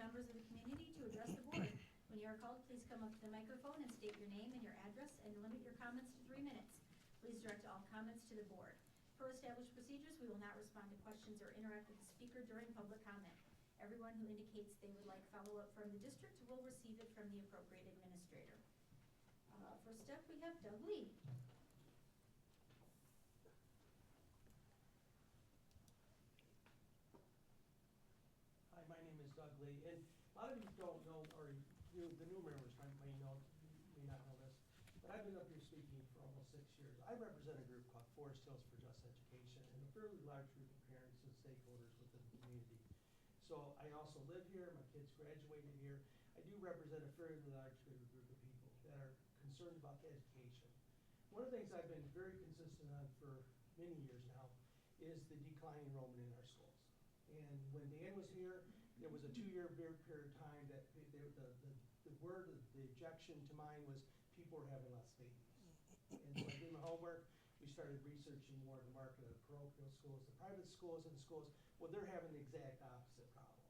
members of the community to address the board. When you are called, please come up to the microphone and state your name and your address and limit your comments to 3 minutes. Please direct all comments to the board. Per established procedures, we will not respond to questions or interact with the speaker during public comment. Everyone who indicates they would like follow-up from the district will receive it from the appropriate administrator. First up, we have Doug Lee. Hi, my name is Doug Lee, and a lot of you don't know, or the new members may not know this, but I've been up here speaking for almost 6 years. I represent a group called Forest Hills for Just Education and a fairly large group of parents and stakeholders within the community. So I also live here, my kids graduated here. I do represent a fairly large group of people that are concerned about education. One of the things I've been very consistent on for many years now is the declining enrollment in our schools. And when Dan was here, there was a 2-year period of time that the word, the objection to mine was people were having less babies. And so I did my homework. We started researching more of the market of the parochial schools, the private schools, and the schools. Well, they're having the exact opposite problem.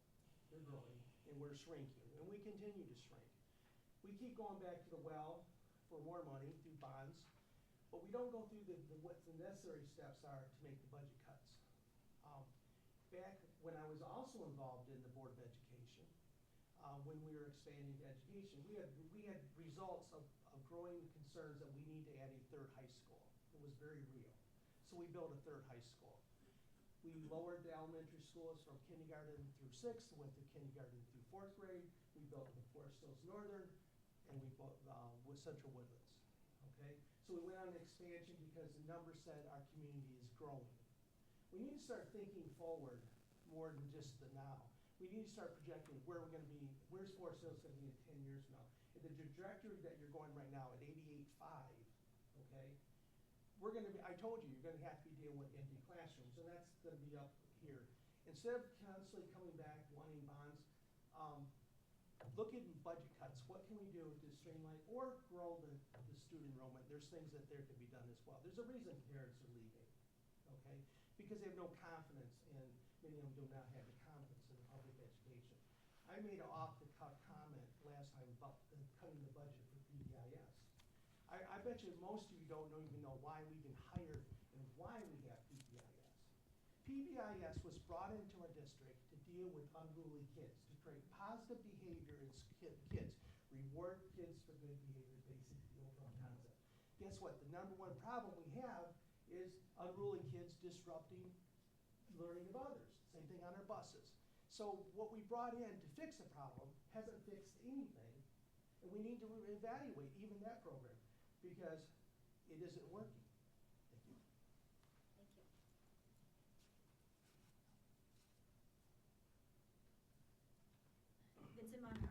They're growing, and we're shrinking, and we continue to shrink. We keep going back to the well for more money through bonds, but we don't go through what the necessary steps are to make the budget cuts. Back when I was also involved in the Board of Education, when we were expanding education, we had results of growing concerns that we need to add a 3rd high school. It was very real. So we built a 3rd high school. We lowered the elementary schools from kindergarten through 6th, went through kindergarten through 4th grade. We built the Forest Hills Northern, and we built with Central Woodlands. Okay, so we went on an expansion because the numbers said our community is growing. We need to start thinking forward more than just the now. We need to start projecting where we're going to be, where's Forest Hills going to be in 10 years from now. If the trajectory that you're going right now at 88.5, okay, we're going to be, I told you, you're going to have to be dealing with empty classrooms, and that's going to be up here. Instead of constantly coming back wanting bonds, look at budget cuts. What can we do to streamline or grow the student enrollment? There's things that there can be done as well. There's a reason parents are leaving, okay? Because they have no confidence in, many of them do not have the confidence in public education. I made an off-the-cuff comment last time about cutting the budget for PBIS. I bet you most of you don't even know why we even hired and why we have PBIS. PBIS was brought into our district to deal with unruly kids, to create positive behavior in kids, reward kids for good behavior, basically the overall concept. Guess what? The number one problem we have is unruly kids disrupting learning of others. Same thing on our buses. So what we brought in to fix the problem hasn't fixed anything, and we need to evaluate even that program because it isn't working. Thank you. Thank you. Vincent Monroe.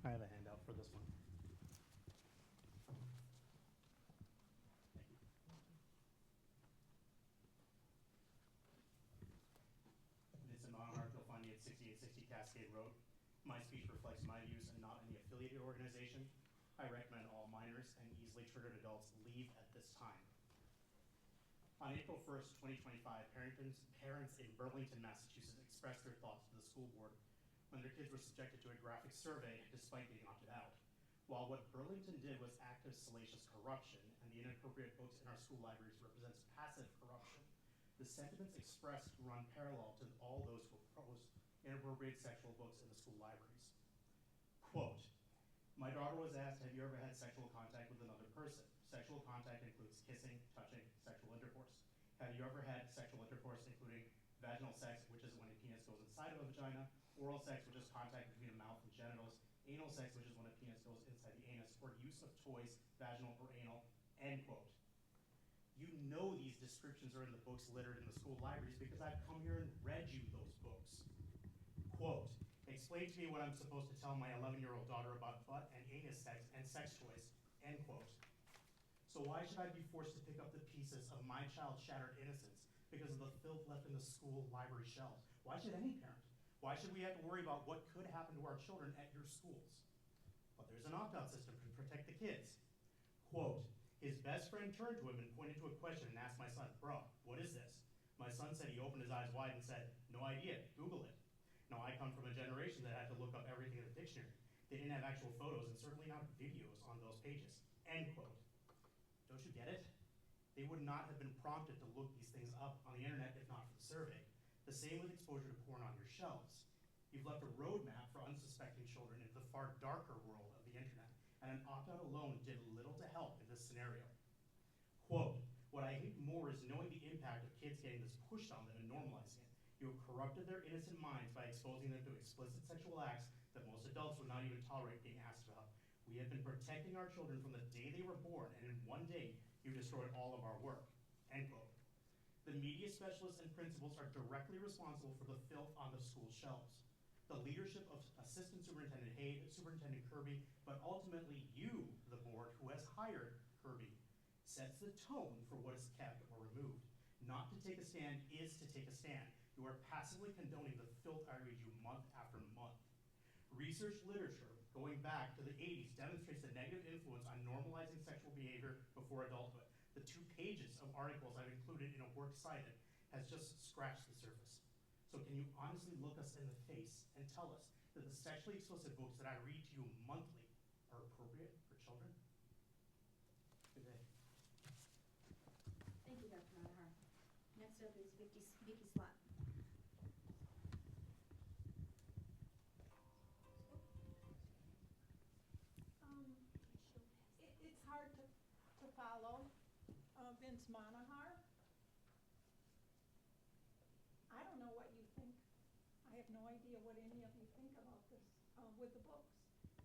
I have a handout for this one. Vincent Monroe, you'll find me at 6860 Cascade Road. My speech reflects my views and not any affiliated organization. I recommend all minors and easily triggered adults leave at this time. On April 1st, 2025, parents in Burlington, Massachusetts expressed their thoughts to the school board when their kids were subjected to a graphic survey despite being opted out. While what Burlington did was active, salacious corruption, and the inappropriate books in our school libraries represents passive corruption, the sentiments expressed run parallel to all those who oppose inappropriate sexual books in the school libraries. Quote, my daughter was asked, have you ever had sexual contact with another person? Sexual contact includes kissing, touching, sexual intercourse. Have you ever had sexual intercourse including vaginal sex, which is when a penis goes inside of a vagina, oral sex, which is contact between the mouth and genitals, anal sex, which is when a penis goes inside the anus, or use of toys, vaginal or anal, end quote. You know these descriptions are in the books littered in the school libraries because I've come here and read you those books. Quote, explain to me what I'm supposed to tell my 11-year-old daughter about butt and anus sex and sex toys, end quote. So why should I be forced to pick up the pieces of my child's shattered innocence because of the filth left in the school library shelves? Why should any parent? Why should we have to worry about what could happen to our children at your schools? But there's an opt-out system to protect the kids. Quote, his best friend turned to him and pointed to a question and asked my son, bro, what is this? My son said he opened his eyes wide and said, no idea, Google it. Now, I come from a generation that had to look up everything in the dictionary. They didn't have actual photos and certainly not videos on those pages. End quote. Don't you get it? They would not have been prompted to look these things up on the internet if not for the survey. The same with exposure to porn on your shelves. You've left a roadmap for unsuspecting children into the far darker world of the internet, and an opt-out alone did little to help in this scenario. Quote, what I hate more is knowing the impact of kids getting this pushed on them and normalizing it. You have corrupted their innocent minds by exposing them to explicit sexual acts that most adults would not even tolerate being asked about. We have been protecting our children from the day they were born, and in one day, you destroyed all of our work. End quote. The media specialists and principals are directly responsible for the filth on the school shelves. The leadership of Assistant Superintendent Hay, Superintendent Kirby, but ultimately you, the board who has hired Kirby, sets the tone for what is kept or removed. Not to take a stand is to take a stand. You are passively condoning the filth I read you month after month. Research literature going back to the 80s demonstrates the negative influence on normalizing sexual behavior before adulthood. The 2 pages of articles I've included in a work cited has just scratched the surface. So can you honestly look us in the face and tell us that the sexually explicit books that I read to you monthly are appropriate for children? Good day. Thank you, Dr. Monahan. Next up is Vicki Slot. It's hard to follow Vince Monahar. I don't know what you think. I have no idea what any of you think about this with the books.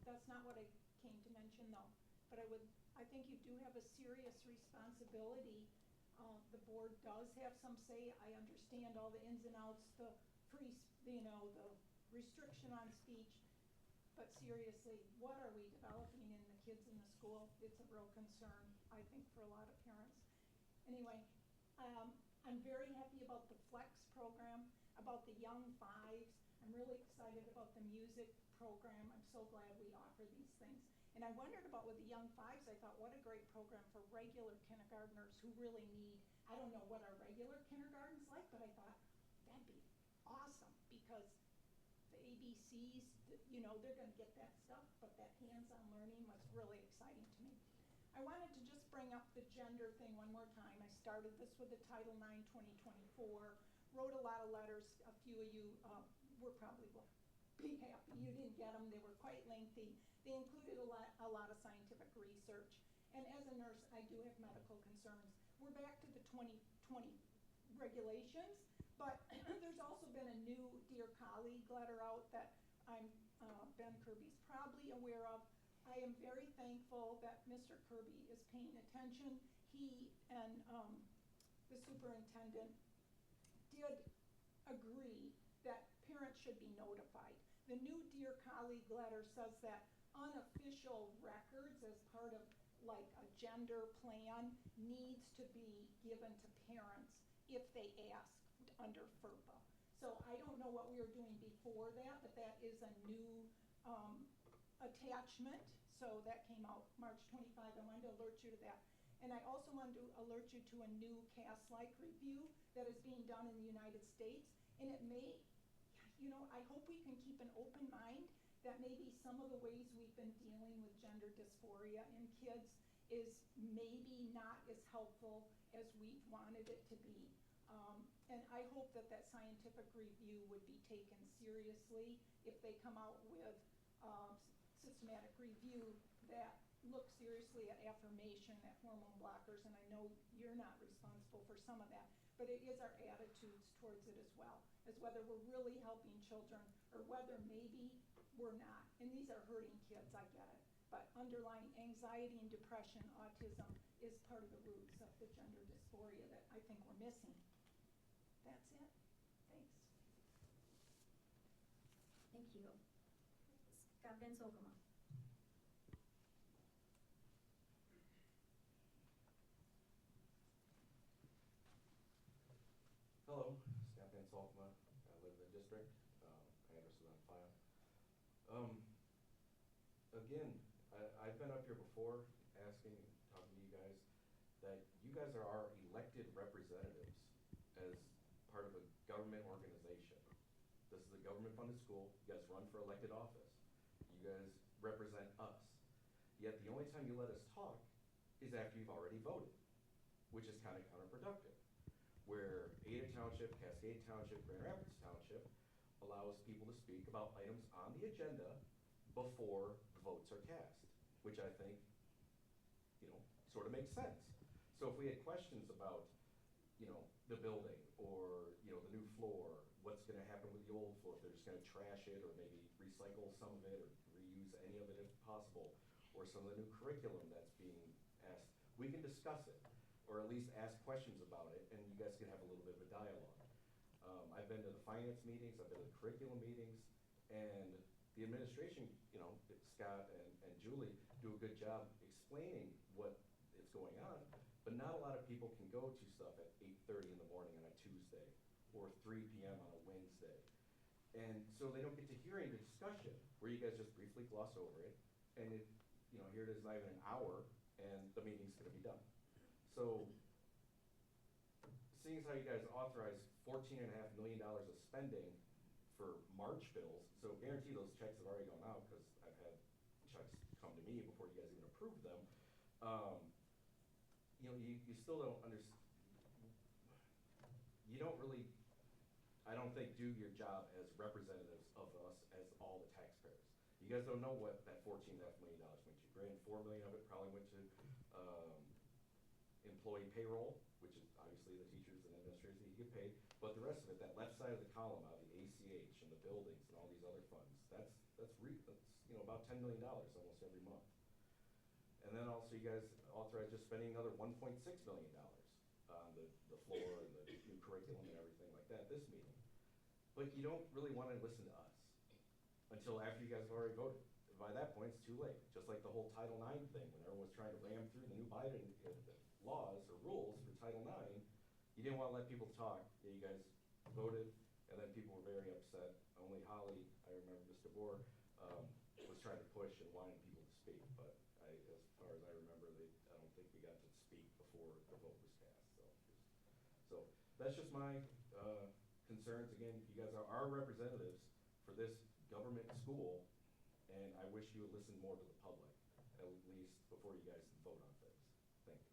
That's not what I came to mention though. But I think you do have a serious responsibility. The board does have some say. I understand all the ins and outs, the the restriction on speech. But seriously, what are we developing in the kids in the school? It's a real concern, I think, for a lot of parents. Anyway, I'm very happy about the Flex program, about the Young Fives. I'm really excited about the music program. I'm so glad we offer these things. And I wondered about with the Young Fives, I thought, what a great program for regular kindergartners who really need, I don't know what our regular kindergarten's like, but I thought, that'd be awesome because the ABCs, they're going to get that stuff, but that hands-on learning was really exciting to me. I wanted to just bring up the gender thing one more time. I started this with the Title IX 2024, wrote a lot of letters. A few of you were probably be happy you didn't get them. They were quite lengthy. They included a lot of scientific research. And as a nurse, I do have medical concerns. We're back to the 2020 regulations, but there's also been a new Dear Colleague letter out that Ben Kirby's probably aware of. I am very thankful that Mr. Kirby is paying attention. He and the superintendent did agree that parents should be notified. The new Dear Colleague letter says that unofficial records as part of like a gender plan needs to be given to parents if they ask under FHPS. So I don't know what we were doing before that, but that is a new attachment. So that came out March 25. I wanted to alert you to that. And I also wanted to alert you to a new CAS-like review that is being done in the United States. And it may, I hope we can keep an open mind that maybe some of the ways we've been dealing with gender dysphoria in kids is maybe not as helpful as we wanted it to be. And I hope that scientific review would be taken seriously if they come out with systematic review that looks seriously at affirmation, at hormone blockers, and I know you're not responsible for some of that, but it is our attitudes towards it as well, as whether we're really helping children or whether maybe we're not. And these are hurting kids, I get it, but underlying anxiety and depression, autism is part of the roots of the gender dysphoria that I think we're missing. That's it. Thanks. Thank you. Scott Van Solkema. Hello, Scott Van Solkema. I live in the district. Address is on file. Again, I've been up here before talking to you guys, that you guys are our elected representatives as part of a government organization. This is a government-funded school. You guys run for elected office. You guys represent us. Yet the only time you let us talk is after you've already voted, which is kind of counterproductive. Where Ada Township, Cascade Township, Grand Rapids Township allows people to speak about items on the agenda before the votes are cast, which I think, sort of makes sense. So if we had questions about, the building or, the new floor, what's gonna happen with the old floor, if they're just gonna trash it or maybe recycle some of it or reuse any of it if possible, or some of the new curriculum that's being asked, we can discuss it, or at least ask questions about it, and you guys can have a little bit of a dialogue. I've been to the finance meetings, I've been to the curriculum meetings, and the administration, Scott and Julie do a good job explaining what is going on, but not a lot of people can go to stuff at 8:30 in the morning on a Tuesday or 3 p.m. on a Wednesday. And so they don't get to hearing the discussion where you guys just briefly gloss over it, and here it is not even an hour, and the meeting's gonna be done. So, seeing as how you guys authorized $14.5 million of spending for March bills, so guarantee those checks have already gone out, because I've had checks come to me before you guys even approved them. You still don't you don't really, I don't think, do your job as representatives of us as all the taxpayers. You guys don't know what that $14.5 million went to. Granted, $4 million of it probably went to employee payroll, which is obviously the teachers and administrators that you get paid, but the rest of it, that left side of the column out of the ACH and the buildings and all these other funds, that's about $10 million almost every month. And then also you guys authorized just spending another $1.6 million on the floor and the new curriculum and everything like that this meeting. But you don't really want to listen to us until after you guys have already voted. By that point, it's too late. Just like the whole Title IX thing, when everyone was trying to ram through the new Biden laws or rules for Title IX, you didn't want to let people talk. You guys voted, and then people were very upset. Only Holly, I remember Mr. Bohr, was trying to push and wanting people to speak, but as far as I remember, I don't think we got to speak before the vote was cast. So that's just my concerns. Again, you guys are our representatives for this government school, and I wish you would listen more to the public, at least before you guys vote on things. Thank you.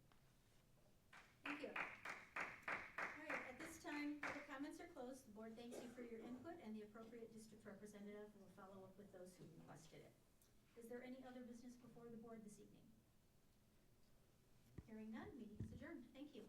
Thank you. All right, at this time, public comments are closed. The board thanks you for your input, and the appropriate district representative will follow up with those who requested it. Is there any other business before the board this evening? Hearing none, meeting is adjourned. Thank you.